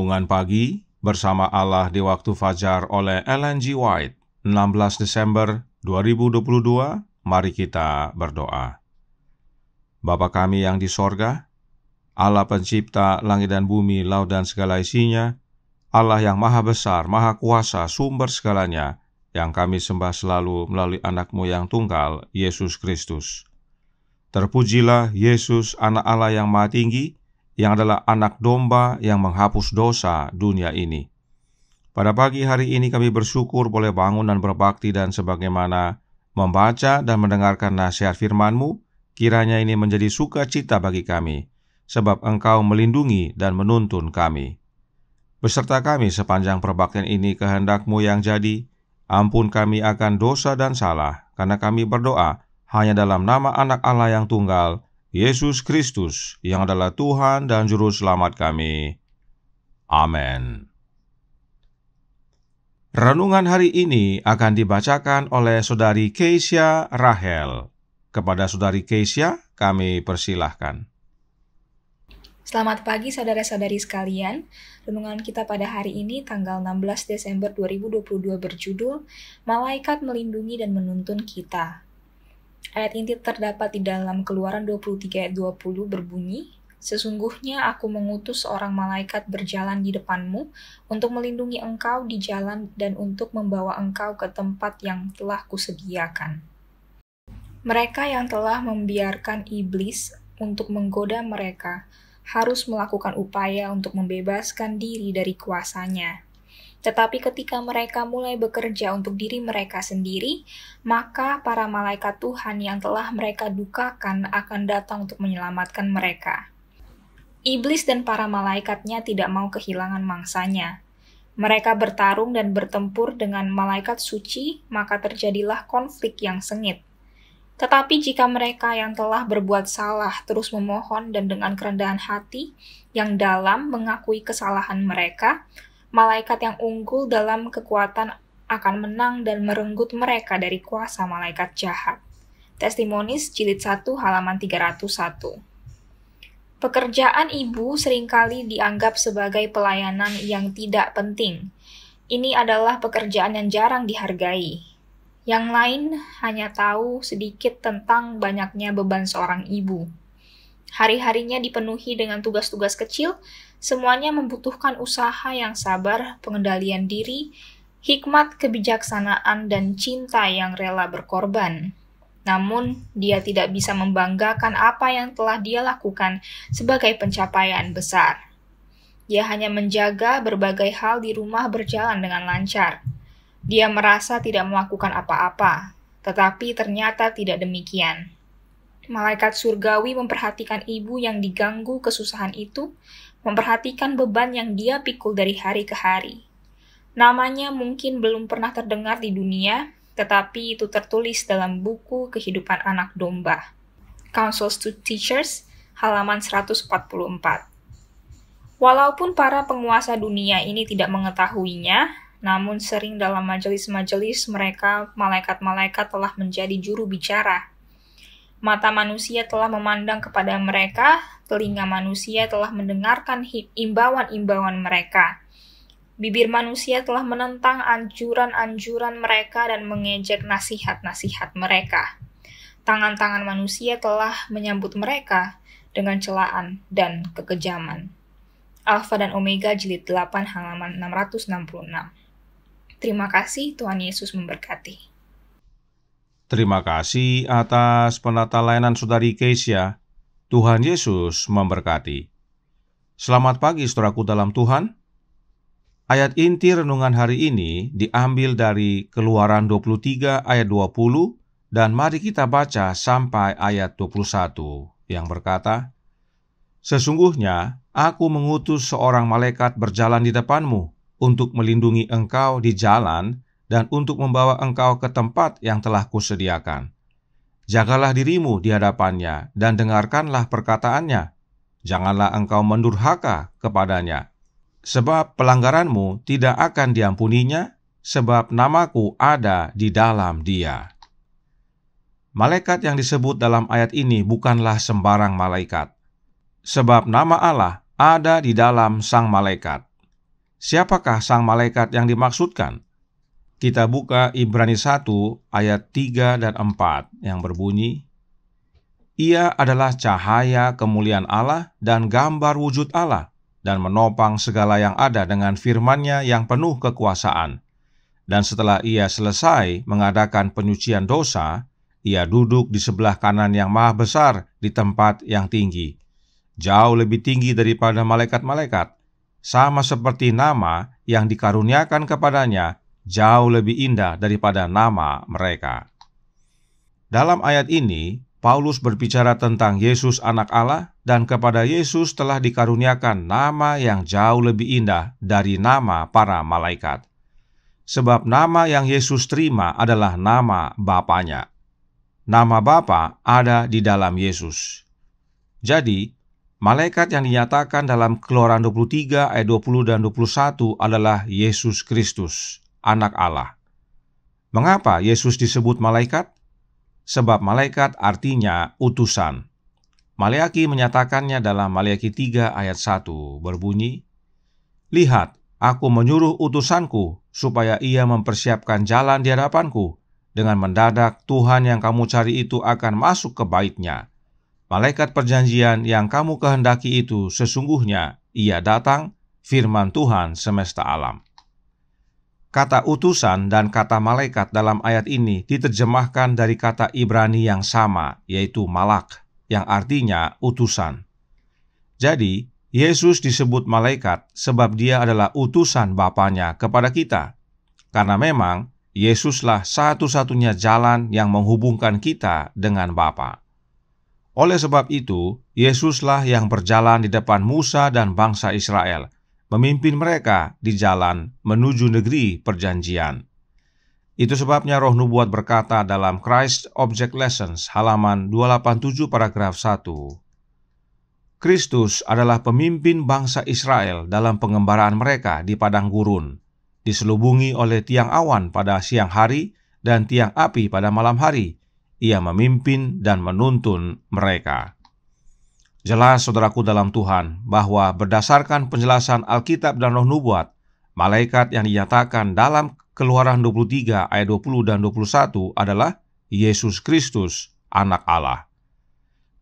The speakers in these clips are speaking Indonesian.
Renungan Pagi bersama Allah di Waktu Fajar oleh Ellen G. White, 16 Desember 2022. Mari kita berdoa. Bapa kami yang di sorga, Allah pencipta langit dan bumi, laut dan segala isinya, Allah yang maha besar, maha kuasa, sumber segalanya, yang kami sembah selalu melalui anak-Mu yang tunggal, Yesus Kristus. Terpujilah Yesus, anak Allah yang maha tinggi, yang adalah anak domba yang menghapus dosa dunia ini. Pada pagi hari ini kami bersyukur boleh bangun dan berbakti, dan sebagaimana membaca dan mendengarkan nasihat firman-Mu, kiranya ini menjadi sukacita bagi kami, sebab Engkau melindungi dan menuntun kami. Beserta kami sepanjang perbaktian ini kehendak-Mu yang jadi, ampun kami akan dosa dan salah, karena kami berdoa hanya dalam nama anak Allah yang tunggal, Yesus Kristus, yang adalah Tuhan dan Juru Selamat kami. Amin. Renungan hari ini akan dibacakan oleh Saudari Keisha Rahel. Kepada Saudari Keisha, kami persilahkan. Selamat pagi saudara-saudari sekalian. Renungan kita pada hari ini tanggal 16 Desember 2022 berjudul Malaikat Melindungi dan Menuntun Kita. Ayat inti terdapat di dalam Keluaran 23 ayat 20 berbunyi, "Sesungguhnya aku mengutus seorang malaikat berjalan di depanmu untuk melindungi engkau di jalan dan untuk membawa engkau ke tempat yang telah kusediakan." Mereka yang telah membiarkan iblis untuk menggoda mereka harus melakukan upaya untuk membebaskan diri dari kuasanya. Tetapi ketika mereka mulai bekerja untuk diri mereka sendiri, maka para malaikat Tuhan yang telah mereka dukakan akan datang untuk menyelamatkan mereka. Iblis dan para malaikatnya tidak mau kehilangan mangsanya. Mereka bertarung dan bertempur dengan malaikat suci, maka terjadilah konflik yang sengit. Tetapi jika mereka yang telah berbuat salah terus memohon dan dengan kerendahan hati yang dalam mengakui kesalahan mereka, malaikat yang unggul dalam kekuatan akan menang dan merenggut mereka dari kuasa malaikat jahat. Testimonies jilid 1 halaman 301. Pekerjaan ibu seringkali dianggap sebagai pelayanan yang tidak penting. Ini adalah pekerjaan yang jarang dihargai. Yang lain hanya tahu sedikit tentang banyaknya beban seorang ibu. Hari-harinya dipenuhi dengan tugas-tugas kecil, semuanya membutuhkan usaha yang sabar, pengendalian diri, hikmat, kebijaksanaan, dan cinta yang rela berkorban. Namun, dia tidak bisa membanggakan apa yang telah dia lakukan sebagai pencapaian besar. Dia hanya menjaga berbagai hal di rumah berjalan dengan lancar. Dia merasa tidak melakukan apa-apa, tetapi ternyata tidak demikian. Malaikat surgawi memperhatikan ibu yang diganggu kesusahan itu, memperhatikan beban yang dia pikul dari hari ke hari. Namanya mungkin belum pernah terdengar di dunia, tetapi itu tertulis dalam buku Kehidupan Anak Domba. Counsels to Teachers, halaman 144. Walaupun para penguasa dunia ini tidak mengetahuinya, namun sering dalam majelis-majelis mereka, malaikat-malaikat telah menjadi juru bicara. Mata manusia telah memandang kepada mereka, telinga manusia telah mendengarkan imbauan-imbauan mereka. Bibir manusia telah menentang anjuran-anjuran mereka dan mengejek nasihat-nasihat mereka. Tangan-tangan manusia telah menyambut mereka dengan celaan dan kekejaman. Alfa dan Omega jilid 8 halaman 666. Terima kasih, Tuhan Yesus memberkati. Terima kasih atas penata layanan Saudari Keisha. Tuhan Yesus memberkati. Selamat pagi saudaraku dalam Tuhan. Ayat inti renungan hari ini diambil dari Keluaran 23 ayat 20, dan mari kita baca sampai ayat 21 yang berkata, "Sesungguhnya aku mengutus seorang malaikat berjalan di depanmu untuk melindungi engkau di jalan dan untuk membawa engkau ke tempat yang telah kusediakan. Jagalah dirimu di hadapannya dan dengarkanlah perkataannya. Janganlah engkau mendurhaka kepadanya. Sebab pelanggaranmu tidak akan diampuninya, sebab namaku ada di dalam dia." Malaikat yang disebut dalam ayat ini bukanlah sembarang malaikat, sebab nama Allah ada di dalam sang malaikat. Siapakah sang malaikat yang dimaksudkan? Kita buka Ibrani 1 ayat 3 dan 4 yang berbunyi, Ia adalah cahaya kemuliaan Allah dan gambar wujud Allah, dan menopang segala yang ada dengan firman-Nya yang penuh kekuasaan. Dan setelah Ia selesai mengadakan penyucian dosa, Ia duduk di sebelah kanan yang maha besar di tempat yang tinggi, jauh lebih tinggi daripada malaikat-malaikat, sama seperti nama yang dikaruniakan kepadanya jauh lebih indah daripada nama mereka. Dalam ayat ini, Paulus berbicara tentang Yesus anak Allah, dan kepada Yesus telah dikaruniakan nama yang jauh lebih indah dari nama para malaikat. Sebab nama yang Yesus terima adalah nama Bapanya. Nama Bapa ada di dalam Yesus. Jadi, malaikat yang dinyatakan dalam Keluaran 23 ayat 20 dan 21 adalah Yesus Kristus, anak Allah. Mengapa Yesus disebut malaikat? Sebab malaikat artinya utusan. Maleaki menyatakannya dalam Maleaki 3 ayat 1 berbunyi, Lihat, aku menyuruh utusanku supaya ia mempersiapkan jalan di hadapanku. Dengan mendadak Tuhan yang kamu cari itu akan masuk ke bait-Nya. Malaikat perjanjian yang kamu kehendaki itu sesungguhnya ia datang, firman Tuhan semesta alam. Kata utusan dan kata malaikat dalam ayat ini diterjemahkan dari kata Ibrani yang sama, yaitu malak, yang artinya utusan. Jadi, Yesus disebut malaikat sebab Dia adalah utusan Bapanya kepada kita. Karena memang Yesuslah satu-satunya jalan yang menghubungkan kita dengan Bapa. Oleh sebab itu, Yesuslah yang berjalan di depan Musa dan bangsa Israel, memimpin mereka di jalan menuju negeri perjanjian. Itu sebabnya Roh Nubuat berkata dalam Christ Object Lessons halaman 287 paragraf 1, Kristus adalah pemimpin bangsa Israel dalam pengembaraan mereka di padang gurun, diselubungi oleh tiang awan pada siang hari dan tiang api pada malam hari. Ia memimpin dan menuntun mereka. Jelas, saudaraku dalam Tuhan, bahwa berdasarkan penjelasan Alkitab dan Roh Nubuat, malaikat yang dinyatakan dalam Keluaran 23 ayat 20 dan 21 adalah Yesus Kristus, anak Allah.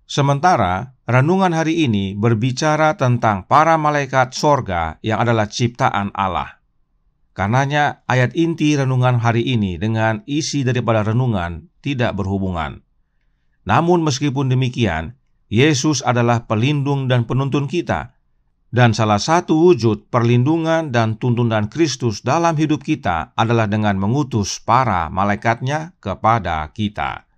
Sementara, renungan hari ini berbicara tentang para malaikat sorga yang adalah ciptaan Allah. Karenanya, ayat inti renungan hari ini dengan isi daripada renungan tidak berhubungan. Namun meskipun demikian, Yesus adalah pelindung dan penuntun kita, dan salah satu wujud perlindungan dan tuntunan Kristus dalam hidup kita adalah dengan mengutus para malaikat-Nya kepada kita.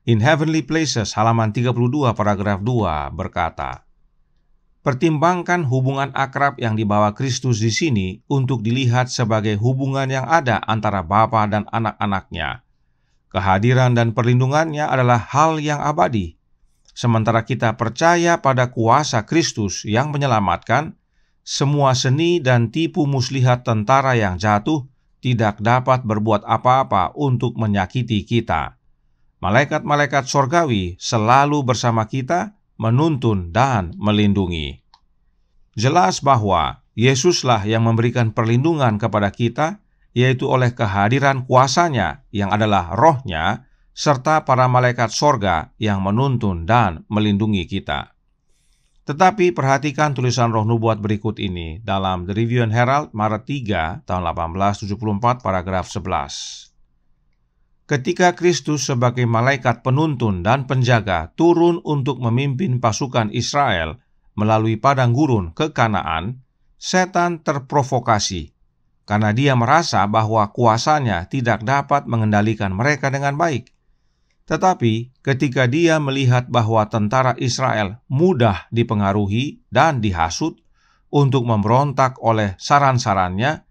In Heavenly Places halaman 32 paragraf 2 berkata, Pertimbangkan hubungan akrab yang dibawa Kristus di sini untuk dilihat sebagai hubungan yang ada antara Bapa dan anak-anak-Nya. Kehadiran dan perlindungannya adalah hal yang abadi. Sementara kita percaya pada kuasa Kristus yang menyelamatkan, semua seni dan tipu muslihat tentara yang jatuh tidak dapat berbuat apa-apa untuk menyakiti kita. Malaikat-malaikat sorgawi selalu bersama kita, menuntun dan melindungi. Jelas bahwa Yesuslah yang memberikan perlindungan kepada kita, yaitu oleh kehadiran kuasa-Nya yang adalah Roh-Nya, serta para malaikat sorga yang menuntun dan melindungi kita. Tetapi perhatikan tulisan Roh Nubuat berikut ini dalam The Review and Herald Maret 3 tahun 1874 paragraf 11. Ketika Kristus sebagai malaikat penuntun dan penjaga turun untuk memimpin pasukan Israel melalui padang gurun ke Kanaan, setan terprovokasi karena dia merasa bahwa kuasanya tidak dapat mengendalikan mereka dengan baik. Tetapi ketika dia melihat bahwa tentara Israel mudah dipengaruhi dan dihasut untuk memberontak oleh saran-sarannya,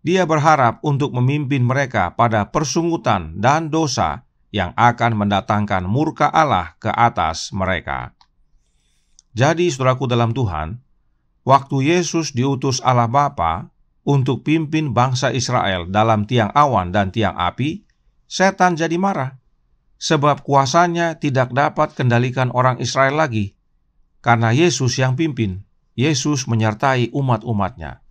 dia berharap untuk memimpin mereka pada persungutan dan dosa yang akan mendatangkan murka Allah ke atas mereka. Jadi, saudaraku dalam Tuhan, waktu Yesus diutus Allah Bapa untuk pimpin bangsa Israel dalam tiang awan dan tiang api, setan jadi marah, sebab kuasanya tidak dapat kendalikan orang Israel lagi, karena Yesus yang pimpin, Yesus menyertai umat-umatnya.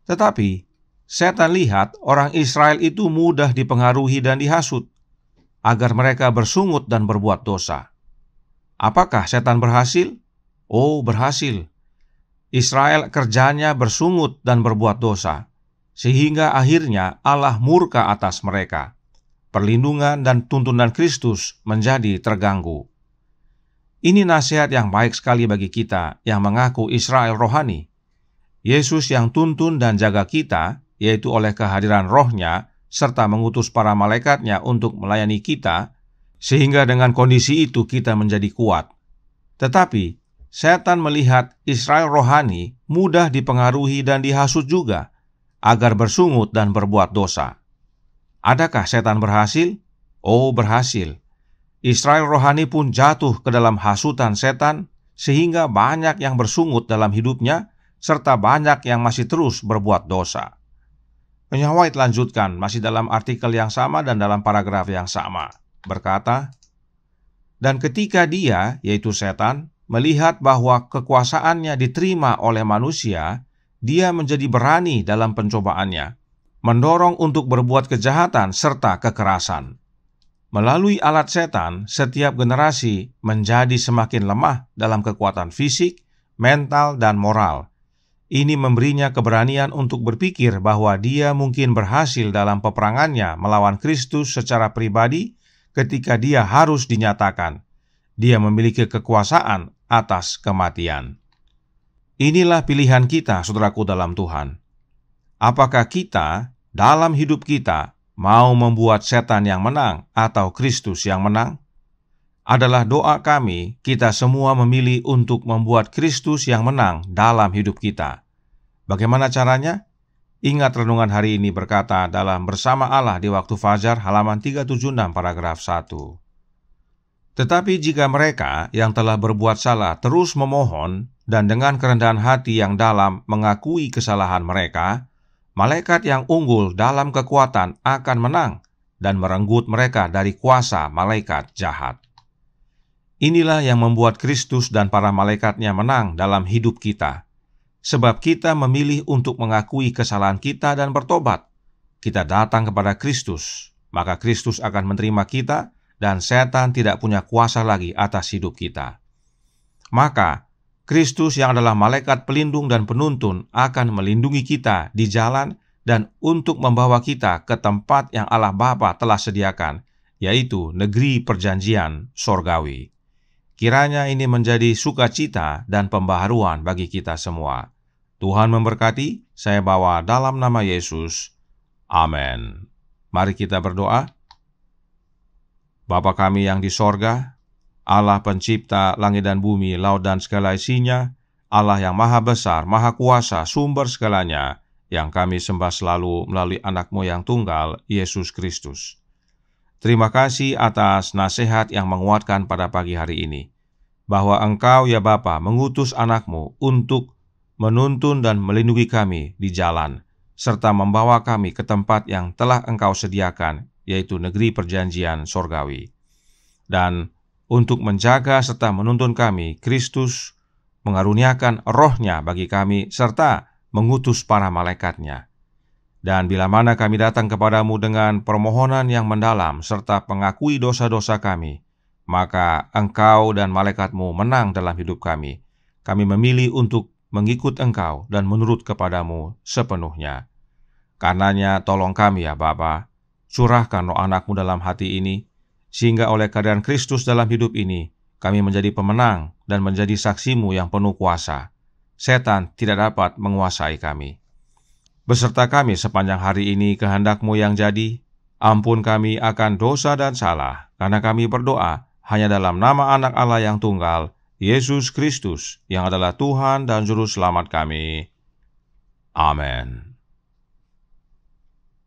Tetapi setan lihat orang Israel itu mudah dipengaruhi dan dihasut, agar mereka bersungut dan berbuat dosa. Apakah setan berhasil? Oh, berhasil. Israel kerjanya bersungut dan berbuat dosa, sehingga akhirnya Allah murka atas mereka. Perlindungan dan tuntunan Kristus menjadi terganggu. Ini nasihat yang baik sekali bagi kita yang mengaku Israel rohani. Yesus yang tuntun dan jaga kita, yaitu oleh kehadiran Roh-Nya, serta mengutus para malaikatnya untuk melayani kita, sehingga dengan kondisi itu kita menjadi kuat. Tetapi, setan melihat Israel rohani mudah dipengaruhi dan dihasut juga, agar bersungut dan berbuat dosa. Adakah setan berhasil? Oh, berhasil. Israel rohani pun jatuh ke dalam hasutan setan, sehingga banyak yang bersungut dalam hidupnya, serta banyak yang masih terus berbuat dosa. Penyair White lanjutkan, masih dalam artikel yang sama dan dalam paragraf yang sama, berkata, "Dan ketika dia, yaitu setan, melihat bahwa kekuasaannya diterima oleh manusia, dia menjadi berani dalam pencobaannya, mendorong untuk berbuat kejahatan serta kekerasan. Melalui alat setan, setiap generasi menjadi semakin lemah dalam kekuatan fisik, mental, dan moral. Ini memberinya keberanian untuk berpikir bahwa dia mungkin berhasil dalam peperangannya melawan Kristus secara pribadi ketika dia harus dinyatakan dia memiliki kekuasaan atas kematian." Inilah pilihan kita, saudaraku dalam Tuhan. Apakah kita, dalam hidup kita, mau membuat setan yang menang atau Kristus yang menang? Adalah doa kami, kita semua memilih untuk membuat Kristus yang menang dalam hidup kita. Bagaimana caranya? Ingat renungan hari ini berkata dalam Bersama Allah di Waktu Fajar halaman 376 paragraf 1. Tetapi jika mereka yang telah berbuat salah terus memohon dan dengan kerendahan hati yang dalam mengakui kesalahan mereka, malaikat yang unggul dalam kekuatan akan menang dan merenggut mereka dari kuasa malaikat jahat. Inilah yang membuat Kristus dan para malaikatnya menang dalam hidup kita. Sebab kita memilih untuk mengakui kesalahan kita dan bertobat. Kita datang kepada Kristus, maka Kristus akan menerima kita dan setan tidak punya kuasa lagi atas hidup kita. Maka, Kristus yang adalah malaikat pelindung dan penuntun akan melindungi kita di jalan dan untuk membawa kita ke tempat yang Allah Bapa telah sediakan, yaitu negeri perjanjian sorgawi. Kiranya ini menjadi sukacita dan pembaharuan bagi kita semua. Tuhan memberkati, saya bawa dalam nama Yesus. Amin. Mari kita berdoa. Bapa kami yang di sorga, Allah pencipta langit dan bumi, laut dan segala isinya, Allah yang maha besar, maha kuasa, sumber segalanya, yang kami sembah selalu melalui anak-Mu yang tunggal, Yesus Kristus. Terima kasih atas nasihat yang menguatkan pada pagi hari ini, bahwa Engkau ya Bapa mengutus anak-Mu untuk menuntun dan melindungi kami di jalan, serta membawa kami ke tempat yang telah Engkau sediakan, yaitu negeri perjanjian sorgawi. Dan untuk menjaga serta menuntun kami, Kristus mengaruniakan Roh-Nya bagi kami, serta mengutus para malaikatnya. Dan bila mana kami datang kepadamu dengan permohonan yang mendalam serta pengakui dosa-dosa kami, maka Engkau dan malaikatmu menang dalam hidup kami. Kami memilih untuk mengikut Engkau dan menurut kepadamu sepenuhnya. Karenanya tolong kami ya Bapa, curahkan roh anak-Mu dalam hati ini, sehingga oleh kehadiran Kristus dalam hidup ini, kami menjadi pemenang dan menjadi saksi-Mu yang penuh kuasa. Setan tidak dapat menguasai kami. Beserta kami sepanjang hari ini kehendak-Mu yang jadi, ampun kami akan dosa dan salah, karena kami berdoa hanya dalam nama Anak Allah yang tunggal, Yesus Kristus, yang adalah Tuhan dan Juru Selamat kami. Amin.